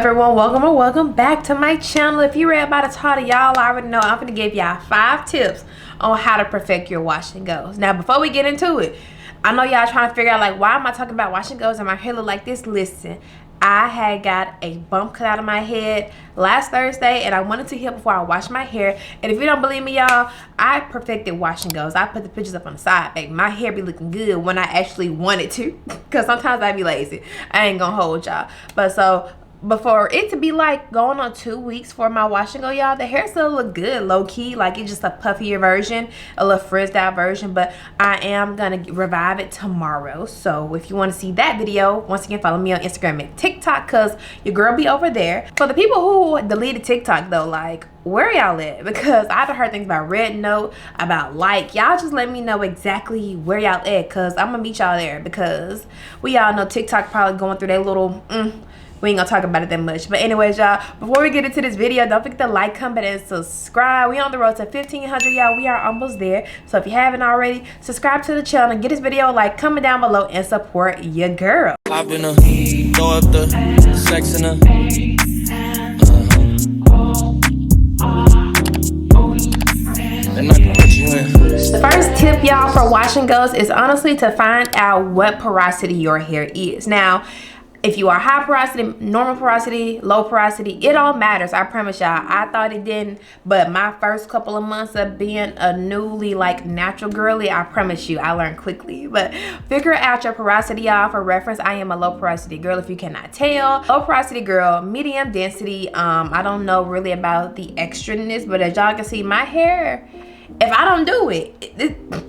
everyone, welcome back to my channel. If you read about the title, y'all already know I'm gonna give y'all 5 tips on how to perfect your wash and goes. Now before we get into it, I know y'all trying to figure out like, why am I talking about wash and goes and my hair look like this? Listen, I had got a bump cut out of my head last Thursday and I wanted to heal before I washed my hair. And if you don't believe me, y'all, I perfected wash and goes. I put the pictures up on the side. Baby, my hair be looking good when I actually wanted to, because sometimes I be lazy. I ain't gonna hold y'all. But so before it to be like going on 2 weeks for my wash and go, y'all, the hair still look good, low-key. Like it's just a puffier version, a little frizzed out version, but I am gonna revive it tomorrow. So if you want to see that video, once again, follow me on Instagram and TikTok, because your girl be over there. For the people who deleted TikTok though, like, where y'all at? Because I've heard things about Red Note, about like, y'all just let me know exactly where y'all at, because I'm gonna meet y'all there, because we all know TikTok probably going through their little we ain't gonna talk about it that much. But anyways, y'all, before we get into this video, don't forget to like, comment, and subscribe. We on the road to 1,500, y'all. We are almost there. So if you haven't already, subscribe to the channel and get this video a like, comment down below, and support your girl. I've been a throw up the sex in a and I can put you in. The first tip, y'all, for wash and goes is honestly to find out what porosity your hair is. Now, if you are high porosity, normal porosity, low porosity, it all matters. I promise y'all. I thought it didn't, but my first couple of months of being a newly like natural girly, I promise you, I learned quickly. But figure out your porosity, y'all. For reference, I am a low porosity girl if you cannot tell. Low porosity girl, medium density. I don't know really about the extraness, but as y'all can see, my hair, if I don't do it,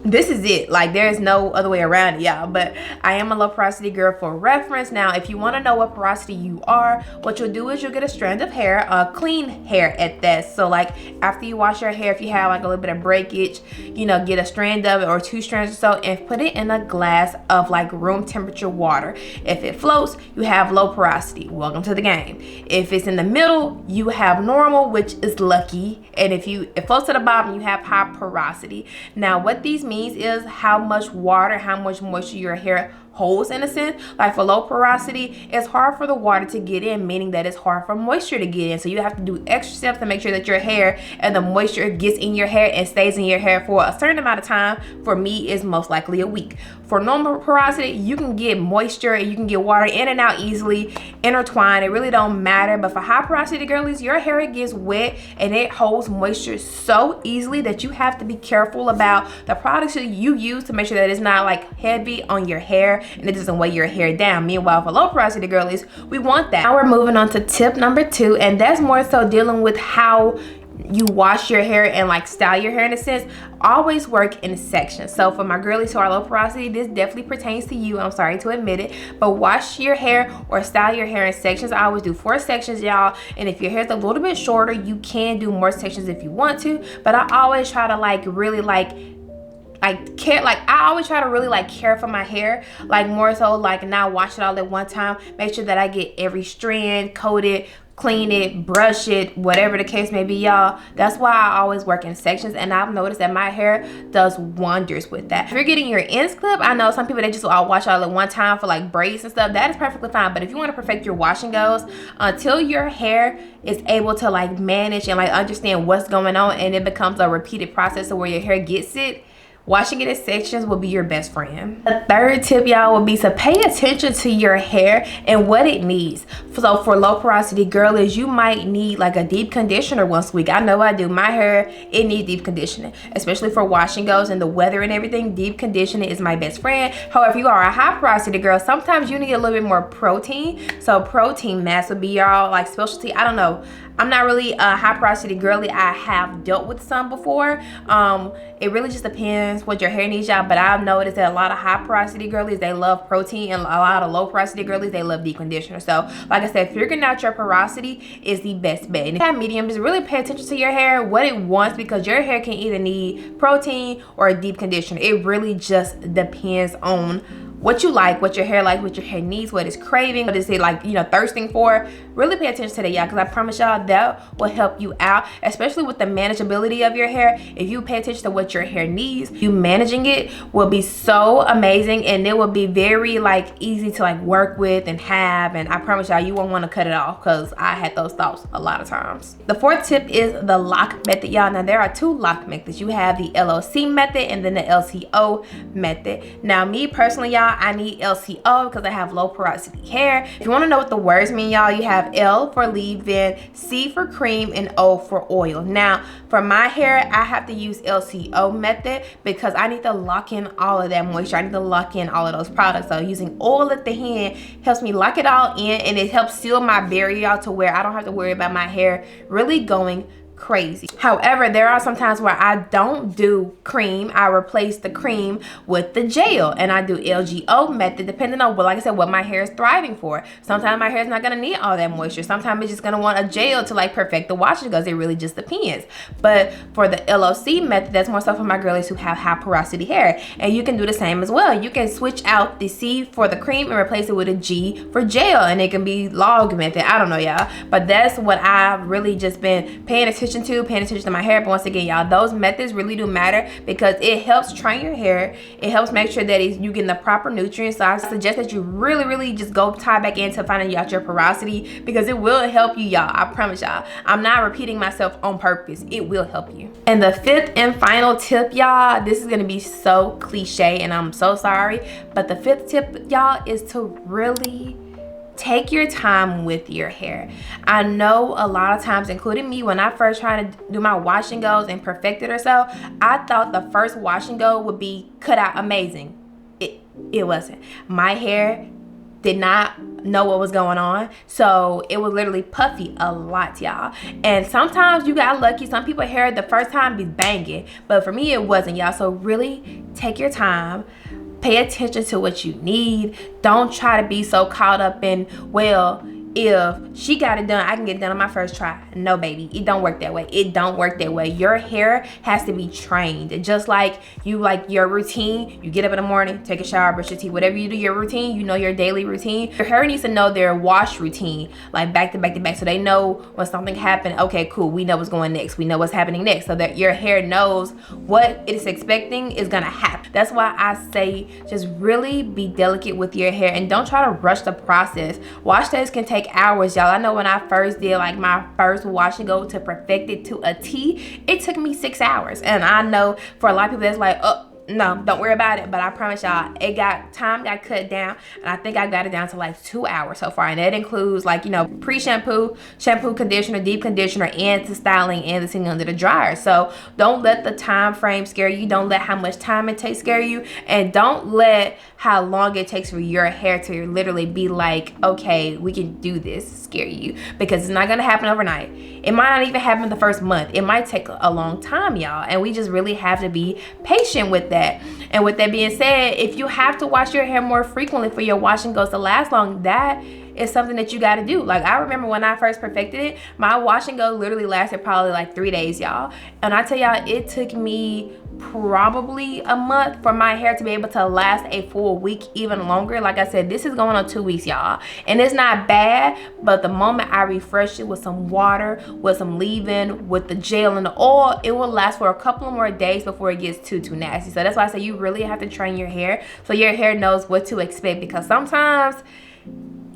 this is it. Like, there is no other way around it, y'all. But I am a low porosity girl for reference. Now, if you want to know what porosity you are, what you'll do is you'll get a strand of hair, clean hair at that. So like after you wash your hair, if you have like a little bit of breakage, you know, get a strand of it or 2 strands or so and put it in a glass of like room temperature water. If it floats, you have low porosity. Welcome to the game. If it's in the middle, you have normal, which is lucky. And if it floats to the bottom, you have high porosity. Now what these means is how much water, how much moisture your hair holds, in a sense. Like for low porosity, it's hard for the water to get in, meaning that it's hard for moisture to get in. So you have to do extra steps to make sure that your hair and the moisture gets in your hair and stays in your hair for a certain amount of time. For me, is most likely a week. For normal porosity, you can get moisture and you can get water in and out easily, intertwined. It really don't matter. But for high porosity girlies, your hair gets wet and it holds moisture so easily that you have to be careful about the products that you use to make sure that it's not like heavy on your hair and it doesn't weigh your hair down. Meanwhile, for low porosity girlies, we want that. Now we're moving on to tip number 2, and that's more so dealing with how you wash your hair and like style your hair, in a sense. Always work in sections. So for my girlies who are low porosity, this definitely pertains to you. I'm sorry to admit it, but wash your hair or style your hair in sections. I always do 4 sections, y'all. And if your hair's a little bit shorter, you can do more sections if you want to. But I always try to like really I always try to really like care for my hair, like more so like not wash it all at one time. Make sure that I get every strand coated, clean it, brush it, whatever the case may be, y'all. That's why I always work in sections, and I've noticed that my hair does wonders with that. If you're getting your ends clipped, I know some people, they just all wash all at one time for like braids and stuff. That is perfectly fine. But if you want to perfect your wash and goes, until your hair is able to like manage and like understand what's going on and it becomes a repeated process of where your hair gets it, washing it in sections will be your best friend. The third tip, y'all, will be to pay attention to your hair and what it needs. So for low porosity girlies, you might need like a deep conditioner once a week. I know I do. My hair, it needs deep conditioning, especially for wash and goes and the weather and everything. Deep conditioning is my best friend. However, if you are a high porosity girl, sometimes you need a little bit more protein. So protein mask would be y'all like specialty. I don't know. I'm not really a high porosity girly. I have dealt with some before. It really just depends what your hair needs, y'all. But I've noticed that a lot of high porosity girlies, they love protein, and a lot of low porosity girlies, they love deep conditioner. So like I said, figuring out your porosity is the best bet. And if you have medium, just really pay attention to your hair, what it wants, because your hair can either need protein or a deep conditioner. It really just depends on what you like, what your hair likes, what your hair needs, what it's craving, what is it like, thirsting for. Really pay attention to that, y'all, because I promise y'all that will help you out, especially with the manageability of your hair. If you pay attention to what your hair needs, you managing it will be so amazing, and it will be very like easy to like work with and have. And I promise y'all, you won't want to cut it off, because I had those thoughts a lot of times. The fourth tip is the lock method, y'all. Now there are two lock methods. You have the LOC method and then the LCO method. Now me personally, y'all, I need LCO because I have low porosity hair. If you want to know what the words mean, y'all, you have L for leave-in, C for cream, and O for oil. Now for my hair, I have to use LCO method because I need to lock in all of that moisture. I need to lock in all of those products. So using oil at the hand helps me lock it all in, and it helps seal my barrier out to where I don't have to worry about my hair really going crazy. However, there are some times where I don't do cream. I replace the cream with the gel, and I do LGO method depending on what, like I said, what my hair is thriving for. Sometimes my hair is not gonna need all that moisture. Sometimes it's just gonna want a gel to like perfect the wash and goes. It really just depends. But for the LOC method, that's more so for my girlies who have high porosity hair, and you can do the same as well. You can switch out the C for the cream and replace it with a G for gel, and it can be log method. I don't know, y'all, but that's what I've really just been paying attention to my hair. But once again, y'all, those methods really do matter because it helps train your hair. It helps make sure that you getting the proper nutrients. So I suggest that you really just go tie back into finding out your porosity, because it will help you, y'all. I promise y'all. I'm not repeating myself on purpose. It will help you. And the fifth and final tip, y'all, this is gonna be so cliche and I'm so sorry, but the fifth tip, y'all, is to really take your time with your hair. I know a lot of times, including me, when I first tried to do my wash and goes and perfect it or so, I thought the first wash and go would be cut out amazing. It wasn't. My hair did not know what was going on, so it was literally puffy a lot, y'all. And sometimes you got lucky. Some people hair the first time be banging, but for me it wasn't, y'all. So really take your time. Pay attention to what you need. Don't try to be so caught up in, well, if she got it done, I can get it done on my first try. No, baby, it don't work that way. It don't work that way. Your hair has to be trained. Just like you, like your routine, you get up in the morning, take a shower, brush your teeth, whatever you do, your routine, you know your daily routine. Your hair needs to know their wash routine, like back to back to back, so they know when something happened, okay, cool, we know what's going next. We know what's happening next, so that your hair knows what it's expecting is gonna happen. That's why I say just really be delicate with your hair and don't try to rush the process. Wash days can take hours, y'all. I know when I first did like my first wash and go to perfect it to a T, it took me 6 hours. And I know for a lot of people that's like, oh, no, don't worry about it. But I promise y'all, time got cut down, and I think I got it down to like 2 hours so far. And that includes like, pre-shampoo, shampoo, conditioner, deep conditioner, and the styling and the sitting under the dryer. So don't let the time frame scare you. Don't let how much time it takes scare you. And don't let how long it takes for your hair to literally be like, okay, we can do this, scare you. Because it's not gonna happen overnight. It might not even happen the first month. It might take a long time, y'all. And we just really have to be patient with that. And with that being said, if you have to wash your hair more frequently for your wash and goes to last long, that is something that you got to do. Like I remember when I first perfected it, my wash and go literally lasted probably like 3 days, y'all. And I tell y'all, it took me probably a month for my hair to be able to last a full week, even longer. Like I said, this is going on 2 weeks, y'all, and it's not bad. But the moment I refresh it with some water, with some leave-in, with the gel and the oil, it will last for a couple more days before it gets too nasty. So that's why I say you really have to train your hair so your hair knows what to expect, because sometimes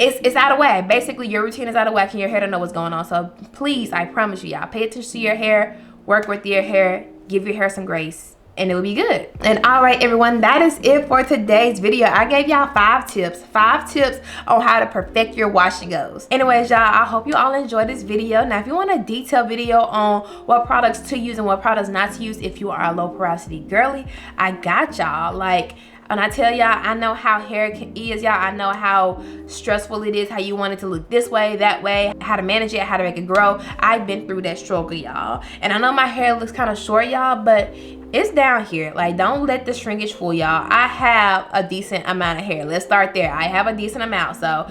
it's out of whack. Basically your routine is out of whack and your hair don't know what's going on. So please, I promise you, y'all, pay attention to your hair, work with your hair, give your hair some grace, and it will be good. And all right, everyone, that is it for today's video. I gave y'all 5 tips on how to perfect your wash and goes. Anyways, y'all, I hope you all enjoyed this video. Now if you want a detailed video on what products to use and what products not to use if you are a low porosity girly, I got y'all. Like, and I tell y'all, I know how hair is, y'all. I know how stressful it is, how you want it to look this way, that way, how to manage it, how to make it grow. I've been through that struggle, y'all. And I know my hair looks kind of short, y'all, but it's down here. Like, don't let the shrinkage fool y'all. I have a decent amount of hair. Let's start there. I have a decent amount. So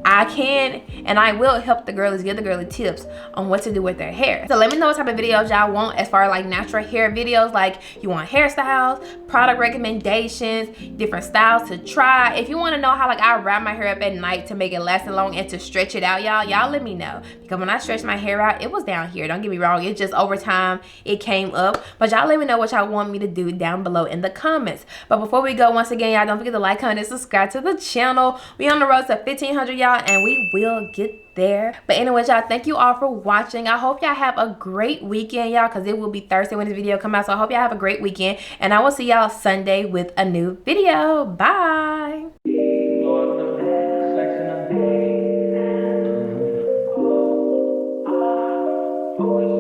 I can and I will help the girlies, give the girly tips on what to do with their hair. So let me know what type of videos y'all want as far as like natural hair videos. Like you want hairstyles, product recommendations, different styles to try. If you want to know how like I wrap my hair up at night to make it last long and to stretch it out, y'all let me know. Because when I stretched my hair out, it was down here. Don't get me wrong. It's just over time it came up. But y'all let me know what y'all want me to do down below in the comments. But before we go, once again, y'all don't forget to like, comment, and subscribe to the channel. We on the road to 1,500, y'all, and we will get there. But anyways, y'all, thank you all for watching. I hope y'all have a great weekend, y'all, because it will be Thursday when this video comes out. So I hope y'all have a great weekend, and I will see y'all Sunday with a new video. Bye. Always